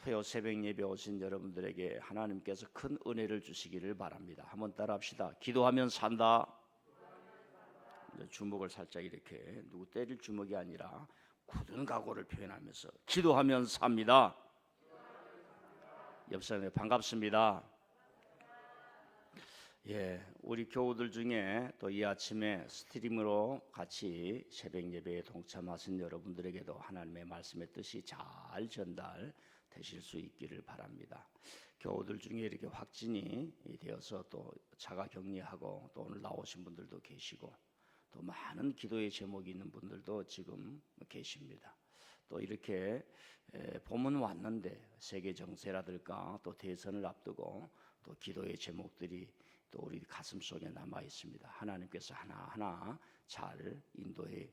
토요 새벽 예배 오신 여러분들에게 하나님께서 큰 은혜를 주시기를 바랍니다. 한번 따라합시다. 기도하면 산다. 주먹을 살짝 이렇게 누구 때릴 주먹이 아니라 굳은 각오를 표현하면서 기도하면 삽니다. 옆 사람에 반갑습니다. 우리 교우들 중에 또 이 아침에 스트리밍으로 같이 새벽 예배에 동참하신 여러분들에게도 하나님의 말씀의 뜻이 잘 전달되실 수 있기를 바랍니다. 교우들 중에 이렇게 확진이 되어서 또 자가 격리하고 또 오늘 나오신 분들도 계시고 또 많은 기도의 제목이 있는 분들도 지금 계십니다. 또 이렇게 봄은 왔는데 세계 정세라든가 또 대선을 앞두고 또 기도의 제목들이 또 우리 가슴 속에 남아 있습니다. 하나님께서 하나하나 잘 인도해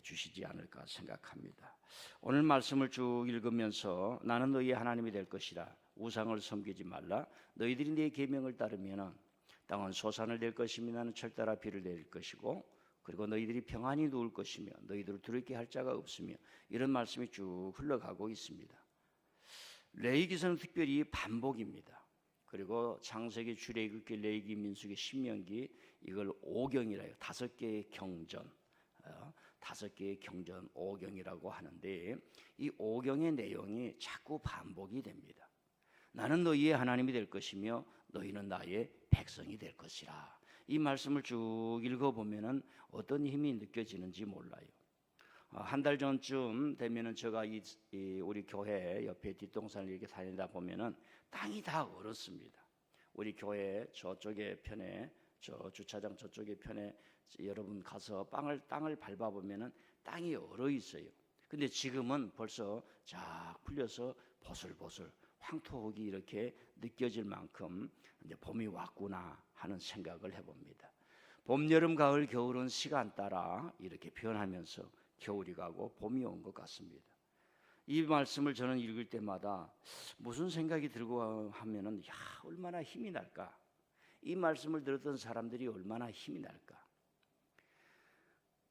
주시지 않을까 생각합니다. 오늘 말씀을 쭉 읽으면서 나는 너희의 하나님이 될 것이라 우상을 섬기지 말라. 너희들이 내 계명을 따르면 땅은 소산을 낼 것이며 나는 철따라 비를 내릴 것이고 그리고 너희들이 평안히 누울 것이며 너희들을 두렵게 할 자가 없으며 이런 말씀이 쭉 흘러가고 있습니다. 레위기서는 특별히 반복입니다. 그리고 창세기, 출애굽기, 레위기, 민수기, 신명기 이걸 오경이라 해요. 5개의 경전, 5개의 경전 오경이라고 하는데 이 오경의 내용이 자꾸 반복이 됩니다. 나는 너희의 하나님이 될 것이며 너희는 나의 백성이 될 것이라. 이 말씀을 쭉 읽어보면 어떤 힘이 느껴지는지 몰라요. 한 달 전쯤 되면은 제가 우리 교회 옆에 뒷동산을 이렇게 다니다 보면은 땅이 다 얼었습니다. 우리 교회 저쪽에 편에 저 주차장 저쪽에 편에 여러분 가서 땅을 밟아보면은 땅이 얼어 있어요. 근데 지금은 벌써 쫙 풀려서 보슬보슬 황토흙이 이렇게 느껴질 만큼 이제 봄이 왔구나 하는 생각을 해봅니다. 봄, 여름, 가을, 겨울은 시간 따라 이렇게 변하면서 겨울이 가고 봄이 온 것 같습니다. 이 말씀을 저는 읽을 때마다 무슨 생각이 들고 하면은 얼마나 힘이 날까? 이 말씀을 들었던 사람들이 얼마나 힘이 날까?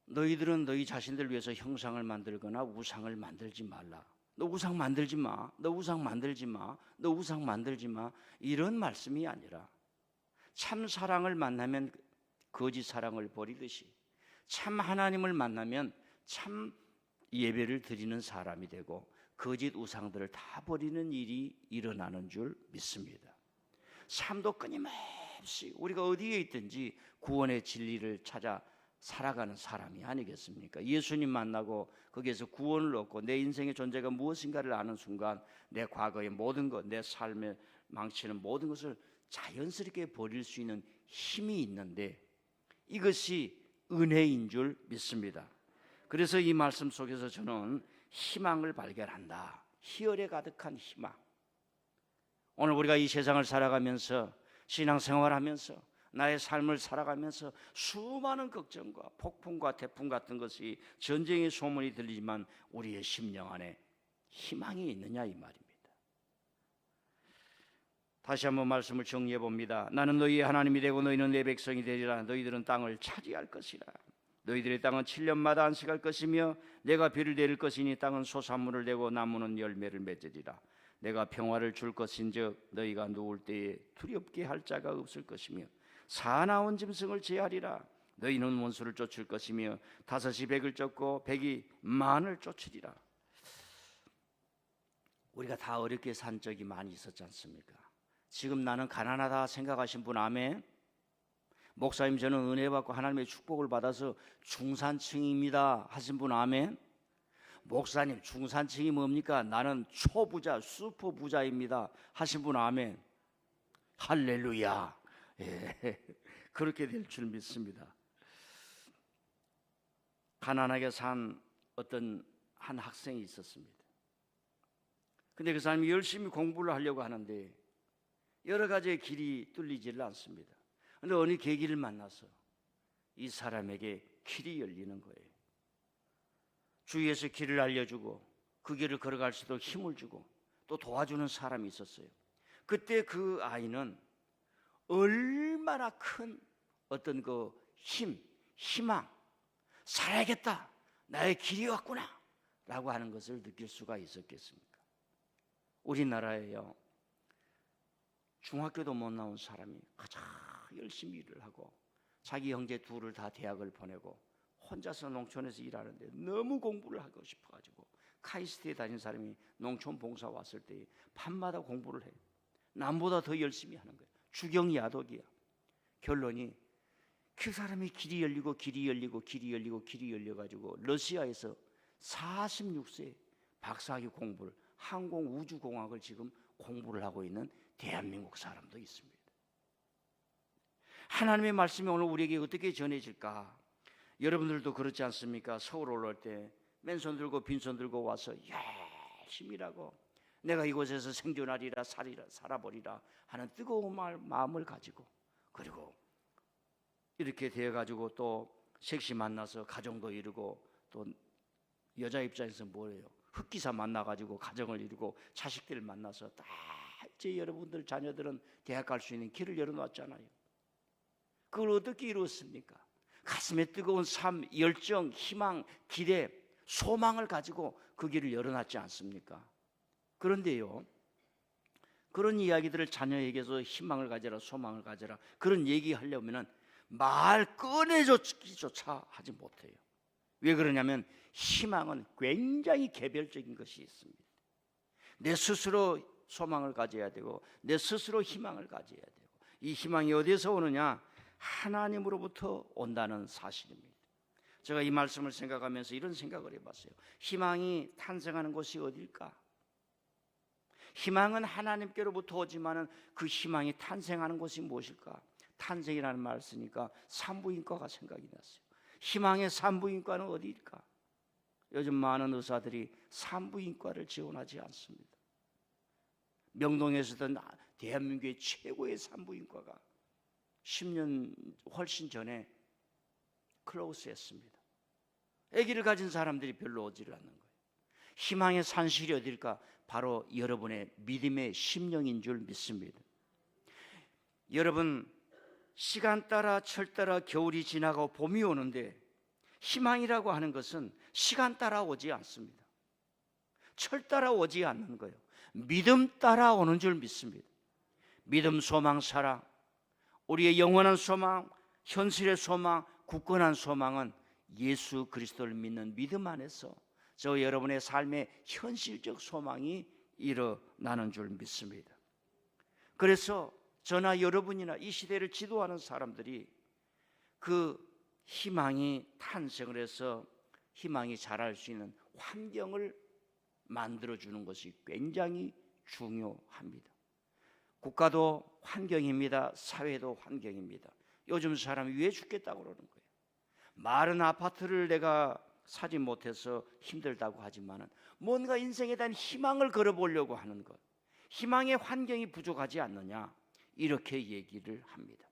너희들은 너희 자신들 위해서 형상을 만들거나 우상을 만들지 말라. 너 우상 만들지 마. 너 우상 만들지 마. 너 우상 만들지 마. 이런 말씀이 아니라 참 사랑을 만나면 거짓 사랑을 버리듯이 참 하나님을 만나면 참 예배를 드리는 사람이 되고 거짓 우상들을 다 버리는 일이 일어나는 줄 믿습니다. 삶도 끊임없이 우리가 어디에 있든지 구원의 진리를 찾아 살아가는 사람이 아니겠습니까? 예수님 만나고 거기에서 구원을 얻고 내 인생의 존재가 무엇인가를 아는 순간 내 과거의 모든 것, 내 삶에 망치는 모든 것을 자연스럽게 버릴 수 있는 힘이 있는데 이것이 은혜인 줄 믿습니다. 그래서 이 말씀 속에서 저는 희망을 발견한다. 희열에 가득한 희망. 오늘 우리가 이 세상을 살아가면서 신앙생활하면서 나의 삶을 살아가면서 수많은 걱정과 폭풍과 태풍 같은 것이 전쟁의 소문이 들리지만 우리의 심령 안에 희망이 있느냐 이 말입니다. 다시 한번 말씀을 정리해 봅니다. 나는 너희의 하나님이 되고 너희는 내 백성이 되리라. 너희들은 땅을 차지할 것이라. 너희들의 땅은 7년마다 안식할 것이며 내가 비를 내릴 것이니 땅은 소산물을 내고 나무는 열매를 맺으리라. 내가 평화를 줄 것인즉 너희가 누울 때에 두렵게 할 자가 없을 것이며 사나운 짐승을 제하리라. 너희는 원수를 쫓을 것이며 5이 100을 쫓고 100이 10,000을 쫓으리라. 우리가 다 어렵게 산 적이 많이 있었지 않습니까? 지금 나는 가난하다 생각하신 분 아멘? 목사님 저는 은혜 받고 하나님의 축복을 받아서 중산층입니다 하신 분 아멘? 목사님 중산층이 뭡니까? 나는 초부자 슈퍼부자입니다 하신 분 아멘? 할렐루야. 그렇게 될 줄 믿습니다. 가난하게 산 어떤 한 학생이 있었습니다. 근데 그 사람이 열심히 공부를 하려고 하는데 여러 가지의 길이 뚫리지를 않습니다. 그런데 어느 계기를 만나서 이 사람에게 길이 열리는 거예요. 주위에서 길을 알려주고 그 길을 걸어갈 수 있도록 힘을 주고 또 도와주는 사람이 있었어요. 그때 그 아이는 얼마나 큰 어떤 그 희망, 살아야겠다, 나의 길이 왔구나 라고 하는 것을 느낄 수가 있었겠습니까? 우리나라에요, 중학교도 못 나온 사람이 가장 열심히 일을 하고 자기 형제 둘을 다 대학을 보내고 혼자서 농촌에서 일하는데 너무 공부를 하고 싶어가지고 카이스트에 다닌 사람이 농촌 봉사 왔을 때 밤마다 공부를 해요. 남보다 더 열심히 하는 거예요. 주경야독이야. 결론이 그 사람이 길이 열리고 열려가지고 러시아에서 46세 박사학위 공부를, 항공우주공학을 지금 공부를 하고 있는 대한민국 사람도 있습니다. 하나님의 말씀이 오늘 우리에게 어떻게 전해질까? 여러분들도 그렇지 않습니까? 서울 올라올 때 맨손 들고 빈손 들고 와서 열심히 일하고 내가 이곳에서 생존하리라 살아보리라 하는 뜨거운 마음을 가지고, 그리고 이렇게 되어가지고 또 섹시 만나서 가정도 이루고, 또 여자 입장에서 뭐예요? 흑기사 만나가지고 가정을 이루고 자식들을 만나서 다 이제 여러분들 자녀들은 대학 갈 수 있는 길을 열어놨잖아요. 그걸 어떻게 이루었습니까? 가슴에 뜨거운 삶, 열정, 희망, 기대, 소망을 가지고 그 길을 열어놨지 않습니까? 그런데요, 그런 이야기들을 자녀에게서 희망을 가져라, 소망을 가져라, 그런 얘기하려면은 말 꺼내주기조차 하지 못해요. 왜 그러냐면 희망은 굉장히 개별적인 것이 있습니다. 내 스스로 소망을 가져야 되고 내 스스로 희망을 가져야 되고, 이 희망이 어디서 오느냐? 하나님으로부터 온다는 사실입니다. 제가 이 말씀을 생각하면서 이런 생각을 해봤어요. 희망이 탄생하는 곳이 어딜까? 희망은 하나님께로부터 오지만은 그 희망이 탄생하는 곳이 무엇일까? 탄생이라는 말을 쓰니까 산부인과가 생각이 났어요. 희망의 산부인과는 어디일까? 요즘 많은 의사들이 산부인과를 지원하지 않습니다. 명동에서든 대한민국의 최고의 산부인과가 10년 훨씬 전에 클로즈했습니다. 아기를 가진 사람들이 별로 오지를 않는 거예요. 희망의 산실이 어딜까? 바로 여러분의 믿음의 심령인 줄 믿습니다. 여러분, 시간 따라 철 따라 겨울이 지나고 봄이 오는데 희망이라고 하는 것은 시간 따라 오지 않습니다. 철 따라 오지 않는 거예요. 믿음 따라 오는 줄 믿습니다. 믿음, 소망, 사랑, 우리의 영원한 소망, 현실의 소망, 굳건한 소망은 예수 그리스도를 믿는 믿음 안에서 저 여러분의 삶의 현실적 소망이 일어나는 줄 믿습니다. 그래서 저나 여러분이나 이 시대를 지도하는 사람들이 그 희망이 탄생을 해서 희망이 자랄 수 있는 환경을 만들어주는 것이 굉장히 중요합니다. 국가도 환경입니다. 사회도 환경입니다. 요즘 사람이 왜 죽겠다고 그러는 거예요? 마른 아파트를 내가 사지 못해서 힘들다고 하지만은 뭔가 인생에 대한 희망을 걸어보려고 하는 것, 희망의 환경이 부족하지 않느냐, 이렇게 얘기를 합니다.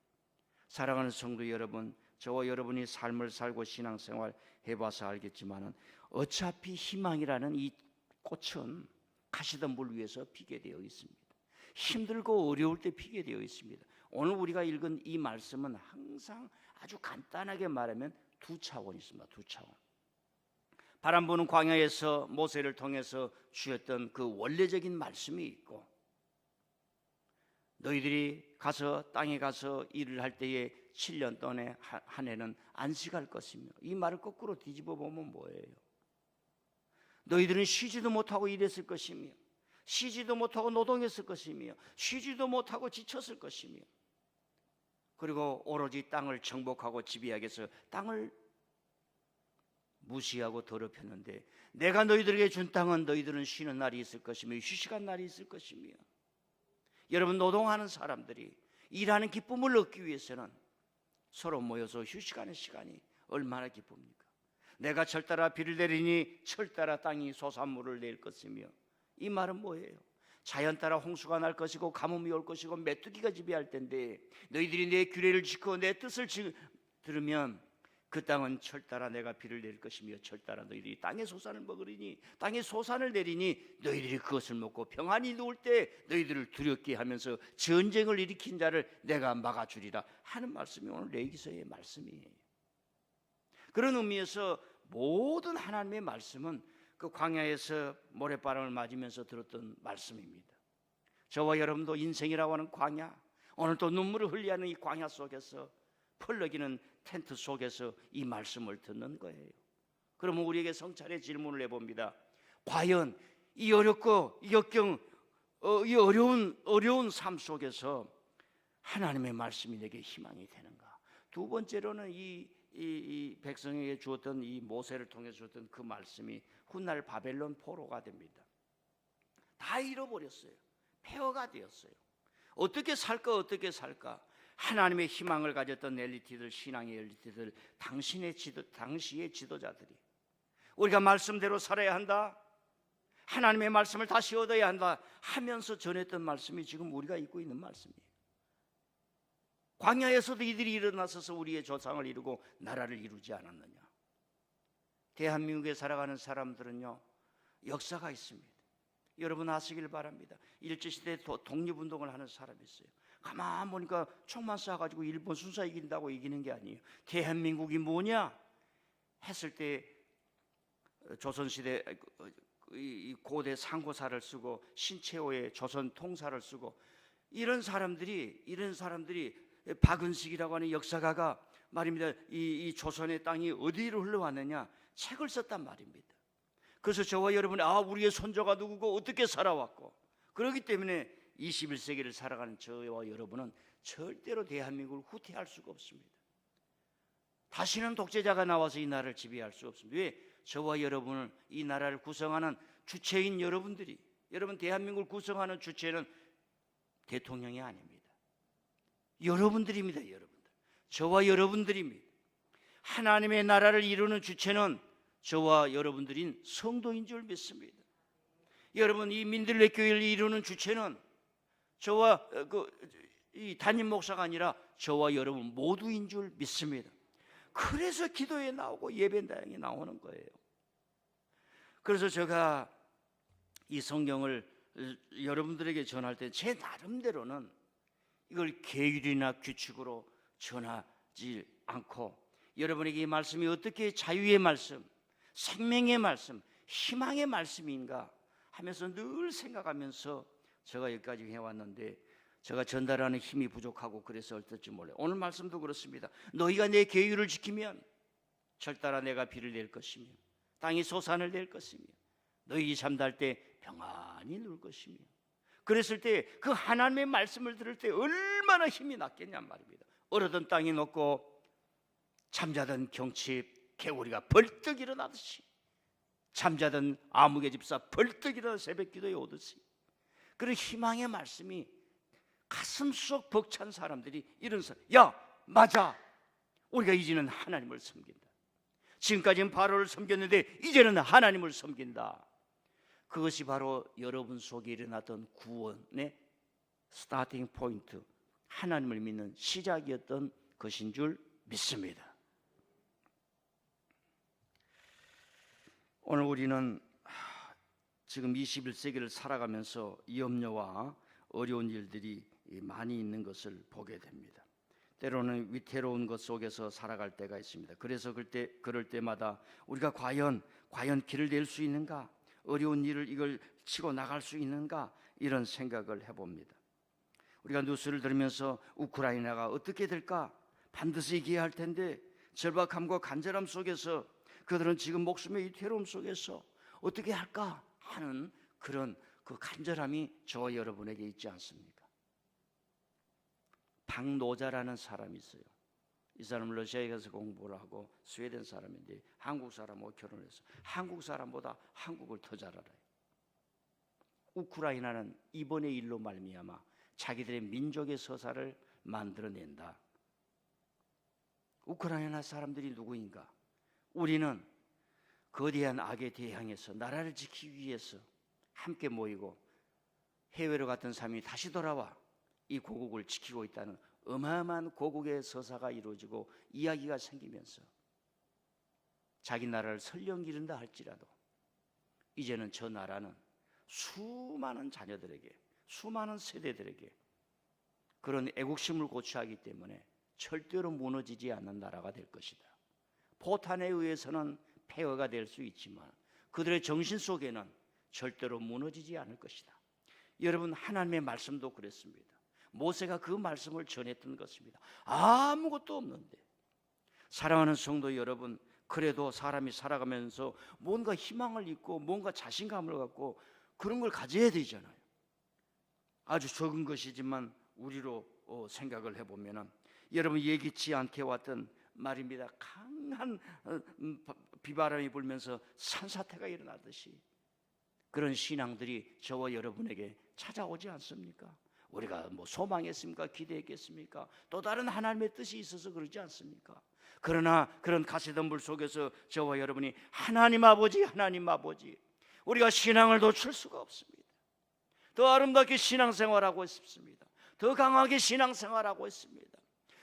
사랑하는 성도 여러분, 저와 여러분이 삶을 살고 신앙생활 해봐서 알겠지만은 어차피 희망이라는 이 꽃은 가시던 물 위에서 피게 되어 있습니다. 힘들고 어려울 때 피게 되어 있습니다. 오늘 우리가 읽은 이 말씀은 항상 아주 간단하게 말하면 두 차원이 있습니다. 두 차원. 바람 부는 광야에서 모세를 통해서 주셨던 그 원래적인 말씀이 있고, 너희들이 가서 땅에 가서 일을 할 때에 7년 동안에 한 해는 안식할 것이며, 이 말을 거꾸로 뒤집어 보면 뭐예요? 너희들은 쉬지도 못하고 일했을 것이며, 쉬지도 못하고 노동했을 것이며, 쉬지도 못하고 지쳤을 것이며, 그리고 오로지 땅을 정복하고 지배하기 위해서 땅을 무시하고 더럽혔는데, 내가 너희들에게 준 땅은 너희들은 쉬는 날이 있을 것이며 휴식한 날이 있을 것이며, 여러분, 노동하는 사람들이 일하는 기쁨을 얻기 위해서는 서로 모여서 휴식하는 시간이 얼마나 기쁩니까? 내가 철 따라 비를 내리니 철 따라 땅이 소산물을 낼 것이며, 이 말은 뭐예요? 자연 따라 홍수가 날 것이고 가뭄이 올 것이고 메뚜기가 지배할 텐데, 너희들이 내 규례를 지키고 내 뜻을 들으면 그 땅은 철 따라 내가 비를 내릴 것이며 철 따라 너희들이 땅의 소산을 먹으리니, 땅의 소산을 내리니 너희들이 그것을 먹고 평안히 누울 때 너희들을 두렵게 하면서 전쟁을 일으킨 자를 내가 막아주리라 하는 말씀이 오늘 레위기서의 말씀이에요. 그런 의미에서 모든 하나님의 말씀은 그 광야에서 모래바람을 맞으면서 들었던 말씀입니다. 저와 여러분도 인생이라고 하는 광야, 오늘 또 눈물을 흘리게 하는 이 광야 속에서 펄럭이는 텐트 속에서 이 말씀을 듣는 거예요. 그러면 우리에게 성찰의 질문을 해봅니다. 과연 이 어렵고 이 역경, 이 어려운 삶 속에서 하나님의 말씀이 내게 희망이 되는가? 두 번째로는 이 백성에게 주었던 이 모세를 통해 주었던 그 말씀이 훗날 바벨론 포로가 됩니다. 다 잃어버렸어요. 폐허가 되었어요. 어떻게 살까? 하나님의 희망을 가졌던 엘리트들, 신앙의 엘리트들, 당시의 지도자들이 우리가 말씀대로 살아야 한다, 하나님의 말씀을 다시 얻어야 한다 하면서 전했던 말씀이 지금 우리가 읽고 있는 말씀이에요. 광야에서도 이들이 일어나서서 우리의 조상을 이루고 나라를 이루지 않았느냐? 대한민국에 살아가는 사람들은요, 역사가 있습니다. 여러분 아시길 바랍니다. 일제시대 독립운동을 하는 사람이 있어요. 가만 보니까 총만 쏴가지고 일본 순사 이긴다고 이기는 게 아니에요. 대한민국이 뭐냐 했을 때 조선시대 이 고대 상고사를 쓰고 신채호의 조선 통사를 쓰고 이런 사람들이 박은식이라고 하는 역사가가 말입니다. 이 조선의 땅이 어디로 흘러왔느냐 책을 썼단 말입니다. 그래서 저와 여러분이 우리의 선조가 누구고 어떻게 살아왔고, 그렇기 때문에 21세기를 살아가는 저와 여러분은 절대로 대한민국을 후퇴할 수가 없습니다. 다시는 독재자가 나와서 이 나라를 지배할 수 없습니다. 왜? 저와 여러분을, 이 나라를 구성하는 주체인 여러분들이, 여러분 대한민국을 구성하는 주체는 대통령이 아닙니다. 여러분들입니다. 여러분들, 저와 여러분들입니다. 하나님의 나라를 이루는 주체는 저와 여러분들인 성도인 줄 믿습니다. 여러분, 이 민들레 교회를 이루는 주체는 저와 이 담임 목사가 아니라 저와 여러분 모두인 줄 믿습니다. 그래서 기도에 나오고 예배당에 나오는 거예요. 그래서 제가 이 성경을 여러분들에게 전할 때 제 나름대로는 이걸 계율이나 규칙으로 전하지 않고, 여러분에게 이 말씀이 어떻게 자유의 말씀, 생명의 말씀, 희망의 말씀인가 하면서 늘 생각하면서 제가 여기까지 해왔는데, 제가 전달하는 힘이 부족하고 그래서 어떨지 몰라요. 오늘 말씀도 그렇습니다. 너희가 내 계율을 지키면 철따라 내가 비를 낼 것이며 땅이 소산을 낼 것이며 너희 잠잘 때 평안히 누울 것이며, 그랬을 때 그 하나님의 말씀을 들을 때 얼마나 힘이 났겠냔 말입니다. 얼었던 땅이 녹고 잠자던 경칩 개구리가 벌떡 일어나듯이, 잠자던 아무개 집사 벌떡 일어나 새벽 기도에 오듯이, 그런 희망의 말씀이 가슴속 벅찬 사람들이 이런 사람, 야 맞아, 우리가 이제는 하나님을 섬긴다. 지금까지는 바로를 섬겼는데 이제는 하나님을 섬긴다. 그것이 바로 여러분 속에 일어났던 구원의 스타팅 포인트, 하나님을 믿는 시작이었던 것인 줄 믿습니다. 오늘 우리는 지금 21세기를 살아가면서 염려와 어려운 일들이 많이 있는 것을 보게 됩니다. 때로는 위태로운 것 속에서 살아갈 때가 있습니다. 그래서 그럴 때마다 우리가 과연 길을 낼 수 있는가, 어려운 일을 이걸 치고 나갈 수 있는가, 이런 생각을 해봅니다. 우리가 뉴스를 들으면서 우크라이나가 어떻게 될까, 반드시 이겨야 할 텐데 절박함과 간절함 속에서 그들은 지금 목숨의 위태로움 속에서 어떻게 할까 하는 그런 그 간절함이 저와 여러분에게 있지 않습니까? 박노자라는 사람이 있어요. 이 사람은 러시아에 가서 공부를 하고 스웨덴 사람인데 한국 사람하고 결혼해서 한국 사람보다 한국을 더 잘 알아요. 우크라이나는 이번의 일로 말미암아 자기들의 민족의 서사를 만들어낸다. 우크라이나 사람들이 누구인가? 우리는 거대한 악에 대항해서 나라를 지키기 위해서 함께 모이고 해외로 갔던 사람이 다시 돌아와 이 고국을 지키고 있다는 어마어마한 고국의 서사가 이루어지고 이야기가 생기면서 자기 나라를 설령 기른다 할지라도 이제는 저 나라는 수많은 자녀들에게, 수많은 세대들에게 그런 애국심을 고취하기 때문에 절대로 무너지지 않는 나라가 될 것이다. 포탄에 의해서는 폐허가 될 수 있지만 그들의 정신 속에는 절대로 무너지지 않을 것이다. 여러분, 하나님의 말씀도 그랬습니다. 모세가 그 말씀을 전했던 것입니다. 아무것도 없는데, 사랑하는 성도 여러분, 그래도 사람이 살아가면서 뭔가 희망을 잊고 뭔가 자신감을 갖고 그런 걸 가져야 되잖아요. 아주 적은 것이지만 우리로 생각을 해보면, 여러분, 예기치 않게 왔던 말입니다. 강한 비바람이 불면서 산사태가 일어나듯이 그런 신앙들이 저와 여러분에게 찾아오지 않습니까? 우리가 뭐 소망했습니까? 기대했겠습니까? 또 다른 하나님의 뜻이 있어서 그러지 않습니까? 그러나 그런 가시덤불 속에서 저와 여러분이 하나님 아버지, 하나님 아버지, 우리가 신앙을 놓칠 수가 없습니다. 더 아름답게 신앙생활하고 있습니다. 더 강하게 신앙생활하고 있습니다.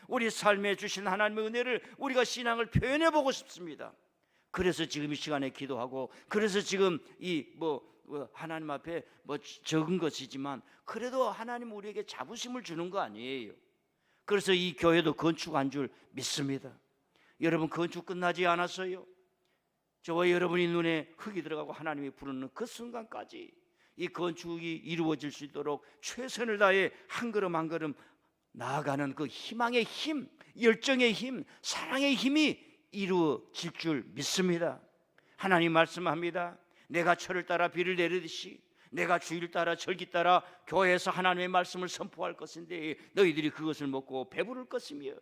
우리 삶에 주신 하나님의 은혜를 우리가 신앙을 표현해보고 싶습니다. 그래서 지금 이 시간에 기도하고, 그래서 지금 이 하나님 앞에 적은 것이지만 그래도 하나님 우리에게 자부심을 주는 거 아니에요. 그래서 이 교회도 건축한 줄 믿습니다. 여러분, 건축 끝나지 않았어요. 저와 여러분이 눈에 흙이 들어가고 하나님이 부르는 그 순간까지 이 건축이 이루어질 수 있도록 최선을 다해 한 걸음 한 걸음 나아가는 그 희망의 힘, 열정의 힘, 사랑의 힘이 이루어질 줄 믿습니다. 하나님 말씀합니다. 내가 철을 따라 비를 내리듯이 내가 주일 따라 절기 따라 교회에서 하나님의 말씀을 선포할 것인데 너희들이 그것을 먹고 배부를 것이며,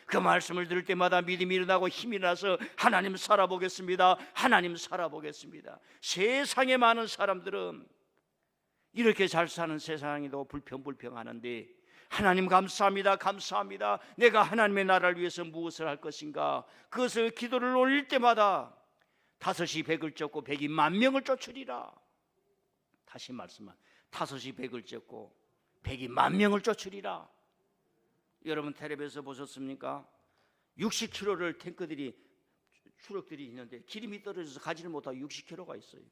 그 말씀을 들을 때마다 믿음이 일어나고 힘이 나서 하나님 살아보겠습니다, 하나님 살아보겠습니다. 세상에 많은 사람들은 이렇게 잘 사는 세상에도 불평불평하는데, 하나님 감사합니다, 감사합니다, 내가 하나님의 나라를 위해서 무엇을 할 것인가, 그것을 기도를 올릴 때마다 5이 100을 쫓고 100이 10,000명을 쫓으리라. 다시 말씀한 5이 100을 쫓고 100이 10,000명을 쫓으리라. 여러분, 텔레비에서 보셨습니까? 60kg를 탱크들이, 추럭들이 있는데 기름이 떨어져서 가지를 못하고 60kg가 있어요.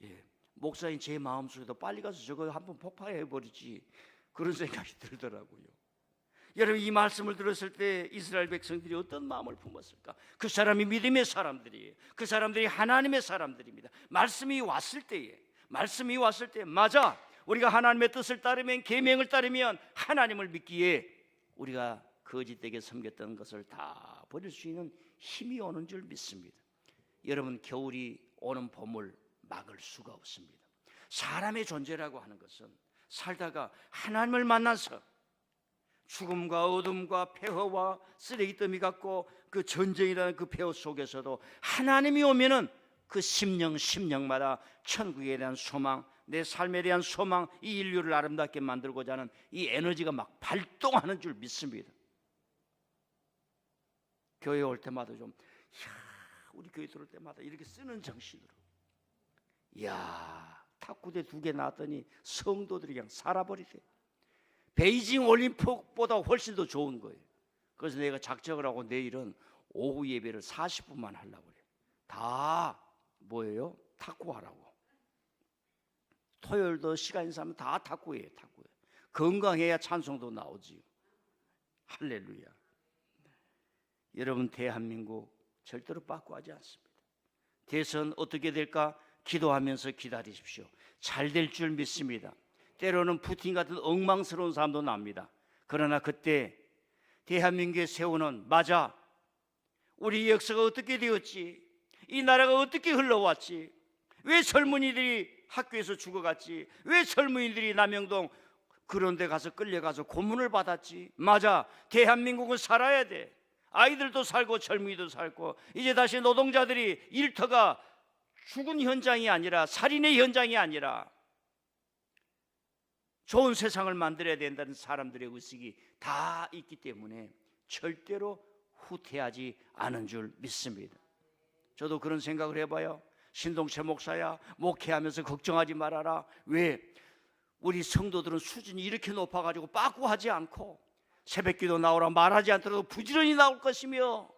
예, 목사인 제 마음속에도 빨리 가서 저거 한번 폭파해버리지, 그런 생각이 들더라고요. 여러분, 이 말씀을 들었을 때 이스라엘 백성들이 어떤 마음을 품었을까? 그 사람이 믿음의 사람들이에요. 그 사람들이 하나님의 사람들입니다. 말씀이 왔을 때에, 맞아, 우리가 하나님의 뜻을 따르면, 계명을 따르면 하나님을 믿기에 우리가 거짓되게 섬겼던 것을 다 버릴 수 있는 힘이 오는 줄 믿습니다. 여러분, 겨울이 오는 봄을 막을 수가 없습니다. 사람의 존재라고 하는 것은 살다가 하나님을 만나서 죽음과 어둠과 폐허와 쓰레기 더미 같고 그 전쟁이라는 그 폐허 속에서도 하나님이 오면은 그 심령마다 천국에 대한 소망, 내 삶에 대한 소망, 이 인류를 아름답게 만들고자 하는 이 에너지가 막 발동하는 줄 믿습니다. 교회 올 때마다 좀, 우리 교회 들어올 때마다 이렇게 쓰는 정신으로, 탁구대 2개 나왔더니 성도들이 그냥 살아버리대. 베이징 올림픽보다 훨씬 더 좋은 거예요. 그래서 내가 작정을 하고 내일은 오후 예배를 40분만 하려고 그래요. 다 뭐예요? 탁구 하라고. 토요일도 시간 있으면 다 탁구예요. 건강해야 찬송도 나오지. 할렐루야. 여러분, 대한민국 절대로 빠꾸하지 않습니다. 대선 어떻게 될까? 기도하면서 기다리십시오. 잘 될 줄 믿습니다. 때로는 푸틴 같은 엉망스러운 사람도 납니다. 그러나 그때 대한민국의 세우는, 맞아, 우리 역사가 어떻게 되었지? 이 나라가 어떻게 흘러왔지? 왜 젊은이들이 학교에서 죽어갔지? 왜 젊은이들이 남영동 그런 데 가서 끌려가서 고문을 받았지? 맞아, 대한민국은 살아야 돼. 아이들도 살고 젊은이도 살고, 이제 다시 노동자들이 일터가 죽은 현장이 아니라, 살인의 현장이 아니라 좋은 세상을 만들어야 된다는 사람들의 의식이 다 있기 때문에 절대로 후퇴하지 않은 줄 믿습니다. 저도 그런 생각을 해봐요. 신동철 목사야, 목회하면서 걱정하지 말아라. 왜? 우리 성도들은 수준이 이렇게 높아가지고 빠꾸하지 않고 새벽기도 나오라 말하지 않더라도 부지런히 나올 것이며,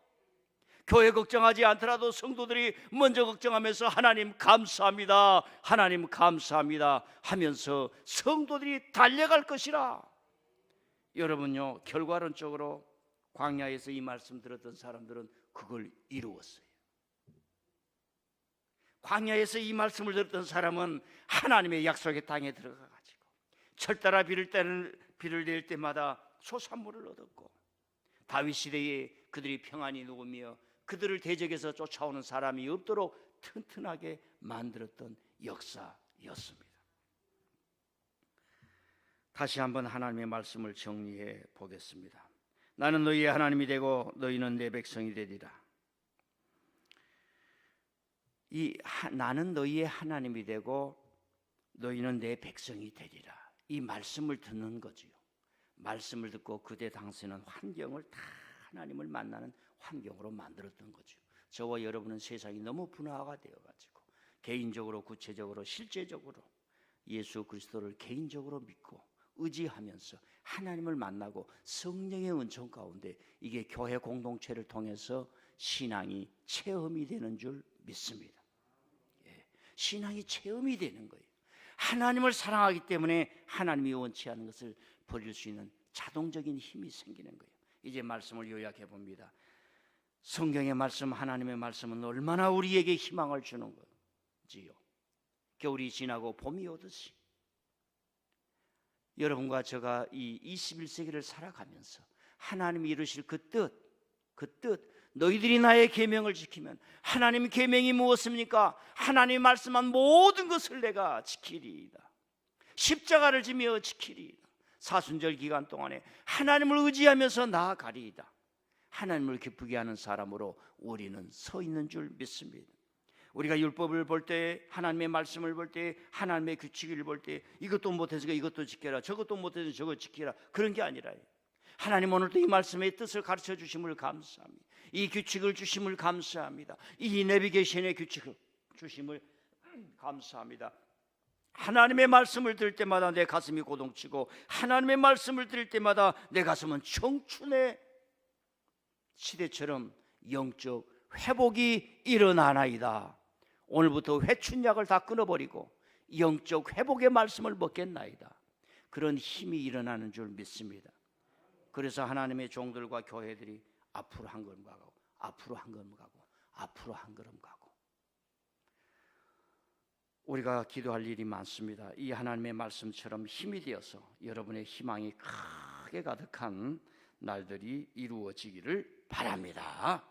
교회 걱정하지 않더라도 성도들이 먼저 걱정하면서 하나님 감사합니다, 하나님 감사합니다 하면서 성도들이 달려갈 것이라. 여러분요, 결과론적으로 광야에서 이 말씀 들었던 사람들은 그걸 이루었어요. 광야에서 이 말씀을 들었던 사람은 하나님의 약속의 땅에 들어가가지고 철따라 비를 낼 때마다 소산물을 얻었고, 다윗 시대에 그들이 평안히 누우며 그들을 대적해서 쫓아오는 사람이 없도록 튼튼하게 만들었던 역사였습니다. 다시 한번 하나님의 말씀을 정리해 보겠습니다. 나는 너희의 하나님이 되고 너희는 내 백성이 되리라. 나는 너희의 하나님이 되고 너희는 내 백성이 되리라, 이 말씀을 듣는 거지요. 말씀을 듣고 그때 당시에는 환경을 다 하나님을 만나는 환경으로 만들었던 거죠. 저와 여러분은 세상이 너무 분화가 되어가지고 개인적으로, 구체적으로, 실제적으로 예수 그리스도를 개인적으로 믿고 의지하면서 하나님을 만나고 성령의 은총 가운데 이게 교회 공동체를 통해서 신앙이 체험이 되는 줄 믿습니다. 신앙이 체험이 되는 거예요. 하나님을 사랑하기 때문에 하나님이 원치 않은 것을 버릴 수 있는 자동적인 힘이 생기는 거예요. 이제 말씀을 요약해 봅니다. 성경의 말씀, 하나님의 말씀은 얼마나 우리에게 희망을 주는 거지요. 겨울이 지나고 봄이 오듯이 여러분과 제가 이 21세기를 살아가면서 하나님이 이루실 그 뜻, 너희들이 나의 계명을 지키면, 하나님의 계명이 무엇입니까? 하나님이 말씀한 모든 것을 내가 지키리이다. 십자가를 지며 지키리이다. 사순절 기간 동안에 하나님을 의지하면서 나아가리이다. 하나님을 기쁘게 하는 사람으로 우리는 서 있는 줄 믿습니다. 우리가 율법을 볼 때, 하나님의 말씀을 볼 때, 하나님의 규칙을 볼 때 이것도 못해서 이것도 지켜라, 저것도 못해서 저거 지켜라, 그런 게 아니라 하나님 오늘도 이 말씀의 뜻을 가르쳐 주심을 감사합니다. 이 규칙을 주심을 감사합니다. 이 내비게이션의 규칙을 주심을 감사합니다. 하나님의 말씀을 들을 때마다 내 가슴이 고동치고, 하나님의 말씀을 들을 때마다 내 가슴은 청춘의 시대처럼 영적 회복이 일어나나이다. 오늘부터 회춘약을 다 끊어버리고 영적 회복의 말씀을 먹겠나이다. 그런 힘이 일어나는 줄 믿습니다. 그래서 하나님의 종들과 교회들이 앞으로 한 걸음 가고, 앞으로 한 걸음 가고, 앞으로 한 걸음 가고, 우리가 기도할 일이 많습니다. 이 하나님의 말씀처럼 힘이 되어서 여러분의 희망이 크게 가득한 날들이 이루어지기를 바랍니다.